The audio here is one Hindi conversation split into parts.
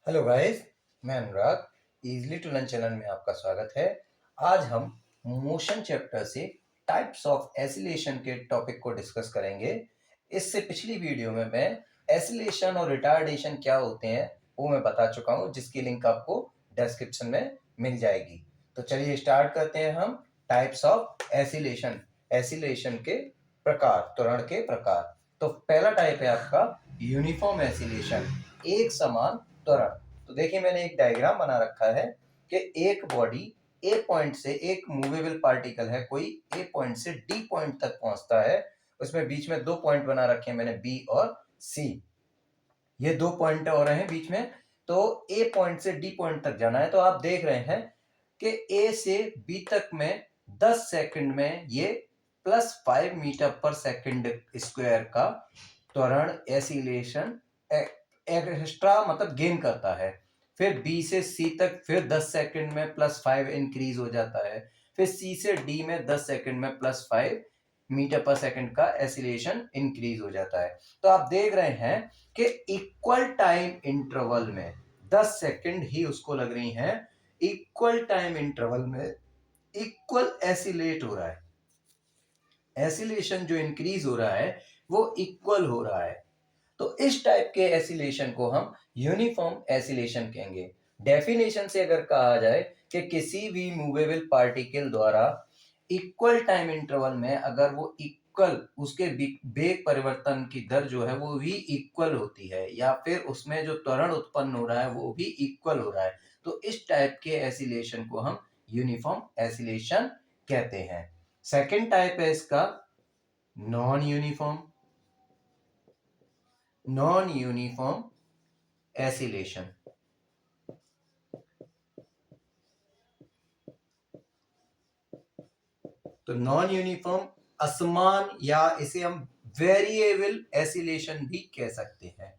हेलो गाइस, मैं अनुराग। इजली टू लर्न चैनल में आपका स्वागत है। आज हम मोशन चैप्टर से टाइप्स ऑफ एसिलेशन के टॉपिक को डिस्कस करेंगे। इससे पिछली वीडियो में मैं एसिलेशन और रिटार्डेशन क्या होते हैं वो मैं बता चुका हूँ, जिसकी लिंक आपको डिस्क्रिप्शन में मिल जाएगी। तो चलिए स्टार्ट करते हैं हम टाइप्स ऑफ एसिलेशन। एसिलेशन के प्रकार, त्वरण के प्रकार। तो पहला टाइप है आपका यूनिफॉर्म एसिलेशन, एक समान त्वरण। तो देखिए मैंने एक डायग्राम बना रखा है कि एक बॉडी ए पॉइंट से, एक मूवेबल पार्टिकल है कोई, ए पॉइंट से डी पॉइंट तक पहुंचता है। उसमें बीच में दो पॉइंट बना रखे हैं मैंने, बी और सी। ये दो पॉइंट हो रहे हैं बीच में। तो ए पॉइंट से डी पॉइंट तक जाना है। तो आप देख रहे हैं कि ए से बी तक में 10 सेकंड में ये +5 मीटर पर सेकंड स्क्वायर का त्वरण एसिलेशन एक्स्ट्रा मतलब गेन करता है। फिर बी से सी तक फिर 10 सेकंड में +5 इंक्रीज हो जाता है। फिर सी से डी में 10 सेकंड में +5 मीटर पर सेकंड का एसिलेशन इंक्रीज हो जाता है। तो आप देख रहे हैं कि इक्वल टाइम इंटरवल में 10 सेकंड ही उसको लग रही हैं। इक्वल टाइम इंटरवल में इक्वल एसिलेट हो रहा है। एसिलेशन जो इंक्रीज हो रहा है वो इक्वल हो रहा है। तो इस टाइप के एसिलेशन को हम यूनिफॉर्म एसिलेशन कहेंगे। डेफिनेशन से अगर कहा जाए कि किसी भी मूवेबल पार्टिकल द्वारा इक्वल टाइम इंटरवल में अगर वो इक्वल, उसके वेग परिवर्तन की दर जो है वो भी इक्वल होती है, या फिर उसमें जो त्वरण उत्पन्न हो रहा है वो भी इक्वल हो रहा है, तो इस टाइप के एसिलेशन को हम यूनिफॉर्म एसिलेशन कहते हैं। सेकेंड टाइप है इसका non uniform. Non uniform acceleration. तो नॉन यूनिफॉर्म असमान, या इसे हम वेरिएबल एसिलेशन भी कह सकते हैं।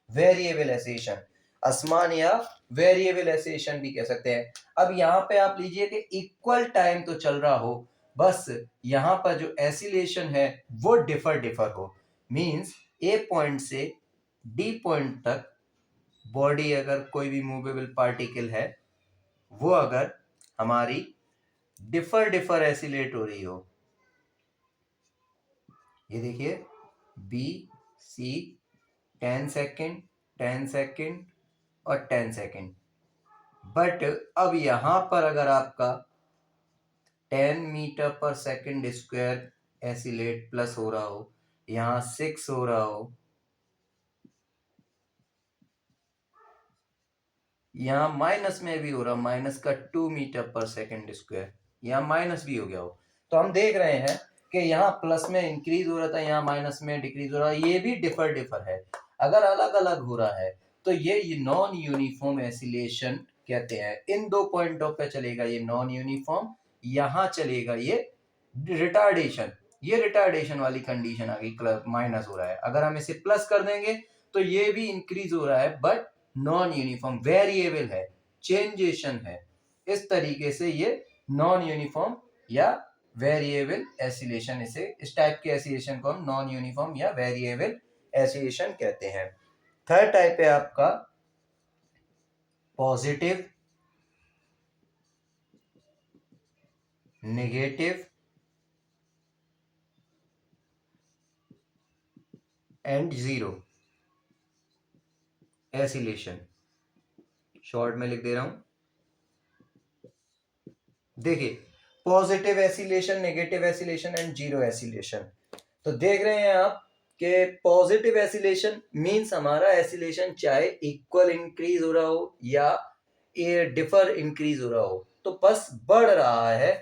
वेरिएबल एसिलेशन, असमान या वेरिएबल एसिलेशन भी कह सकते हैं। अब यहां पे आप लीजिए कि इक्वल टाइम तो चल रहा हो, बस यहां पर जो एसिलेशन है वो डिफर हो। मींस ए पॉइंट से डी पॉइंट तक बॉडी, अगर कोई भी मूवेबल पार्टिकल है वो अगर हमारी डिफर एसिलेट हो रही हो, ये देखिए बी सी 10 सेकेंड 10 सेकेंड और 10 सेकेंड। बट अब यहां पर अगर आपका 10 मीटर पर सेकेंड स्क्वायर एसिलेट प्लस हो रहा हो, यहां 6 हो रहा हो, यहां माइनस में भी हो रहा, माइनस का 2 मीटर पर सेकेंड स्क्वायर, यहां माइनस भी हो गया हो, तो हम देख रहे हैं कि यहाँ प्लस में इंक्रीज हो रहा था, यहाँ माइनस में डिक्रीज हो रहा है। ये भी डिफर है। अगर अलग अलग हो रहा है तो ये नॉन यूनिफॉर्म एसिलेशन कहते हैं। इन दो पॉइंटों पे चलेगा ये नॉन यूनिफॉर्म, यहाँ चलेगा ये रिटार्डेशन। ये रिटार्डेशन वाली कंडीशन आ गई, माइनस हो रहा है। अगर हम इसे प्लस कर देंगे तो ये भी इंक्रीज हो रहा है, बट नॉन यूनिफॉर्म, वेरिएबल है, चेंजेशन है। इस तरीके से ये नॉन यूनिफॉर्म या वेरिएबल एसिलेशन, इस टाइप के एसिलेशन को हम नॉन यूनिफॉर्म या वेरिएबल एसिलेशन कहते हैं। थर्ड टाइप है आपका positive, negative and zero acceleration. Short में लिख दे रहा हूं, देखिए positive acceleration, negative acceleration and zero acceleration. तो देख रहे हैं आप कि पॉजिटिव एसिलेशन मींस हमारा एसिलेशन चाहे इक्वल इंक्रीज हो रहा हो या ये डिफर इंक्रीज हो रहा हो, तो बस बढ़ रहा है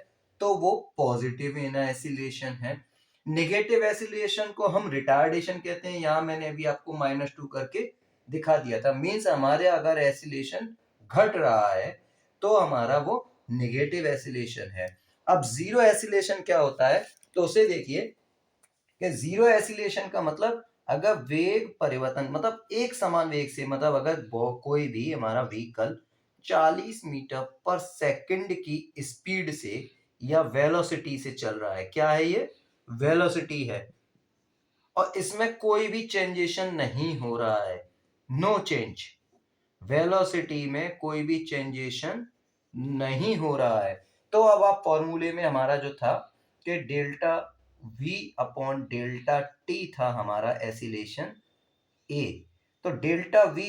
तो वो पॉजिटिव इन एसिलेशन है। नेगेटिव एसिलेशन को हम रिटार्डेशन कहते हैं। यहां मैंने अभी आपको -2 करके दिखा दिया था। मींस हमारे अगर एसिलेशन घट रहा है तो हमारा वो नेगेटिव एसिलेशन है। अब जीरो एसिलेशन क्या होता है, तो उसे देखिए कि जीरो एसिलेशन का मतलब अगर वेग परिवर्तन, मतलब एक समान वेग से, मतलब अगर कोई भी हमारा व्हीकल 40 मीटर पर सेकंड की स्पीड से या वेलोसिटी से चल रहा है, क्या है ये, वेलोसिटी है, और इसमें कोई भी चेंजेशन नहीं हो रहा है, नो चेंज, वेलोसिटी में कोई भी चेंजेशन नहीं हो रहा है। तो अब आप फॉर्मूले में हमारा जो था कि delta v upon delta t था हमारा एसिलेशन ए। तो डेल्टा v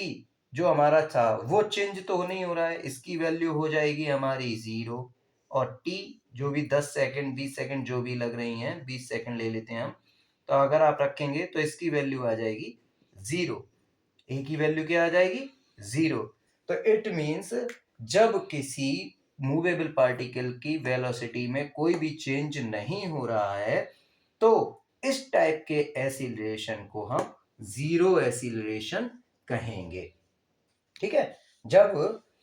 जो हमारा था वो चेंज तो नहीं हो रहा है, इसकी वैल्यू हो जाएगी हमारी 0, और t जो भी 10 सेकंड 20 सेकंड जो भी लग रही हैं, 20 सेकंड ले लेते हैं हम, तो अगर आप रखेंगे तो इसकी वैल्यू आ जाएगी 0। ए की वैल्यू क्या आ जाएगी 0। तो इट मीन्स जब किसी मूवेबल पार्टिकल की वेलोसिटी में कोई भी चेंज नहीं हो रहा है तो इस टाइप के एसिलरेशन को हम जीरो एसिलरेशन कहेंगे। ठीक है, जब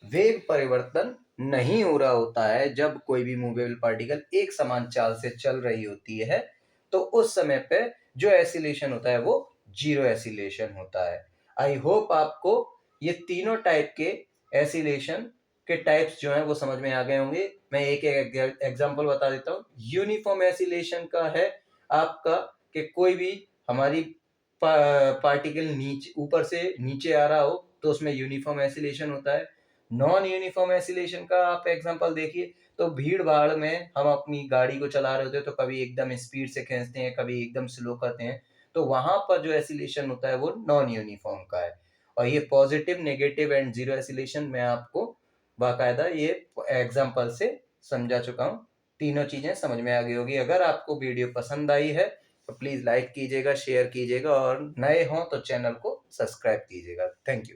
वेग परिवर्तन नहीं हो रहा होता है, जब कोई भी मूवेबल पार्टिकल एक समान चाल से चल रही होती है, तो उस समय पे जो एसिलेशन होता है वो जीरो एसिलेशन होता है। आई होप आपको ये तीनों टाइप के एसिलेशन के टाइप्स जो हैं वो समझ में आ गए होंगे। मैं एक एक एग्जांपल बता देता हूँ। यूनिफॉर्म एसिलेशन का है आपका कि कोई भी हमारी पार्टिकल नीचे ऊपर से नीचे आ रहा हो तो उसमें यूनिफॉर्म एसिलेशन होता है। नॉन यूनिफॉर्म एसिलेशन का आप एग्जांपल देखिए, तो भीड़ भाड़ में हम अपनी गाड़ी को चला रहे होते हैं तो कभी एकदम स्पीड से खींचते हैं, कभी एकदम स्लो करते हैं, तो वहां पर जो एसिलेशन होता है वो नॉन यूनिफॉर्म का है। और ये positive, negative and zero acceleration मैं आपको बाकायदा ये एग्जांपल से समझा चुका हूँ। तीनों चीजें समझ में आ गई होगी। अगर आपको वीडियो पसंद आई है तो प्लीज लाइक कीजिएगा, शेयर कीजिएगा, और नए हों तो चैनल को सब्सक्राइब कीजिएगा। Thank you.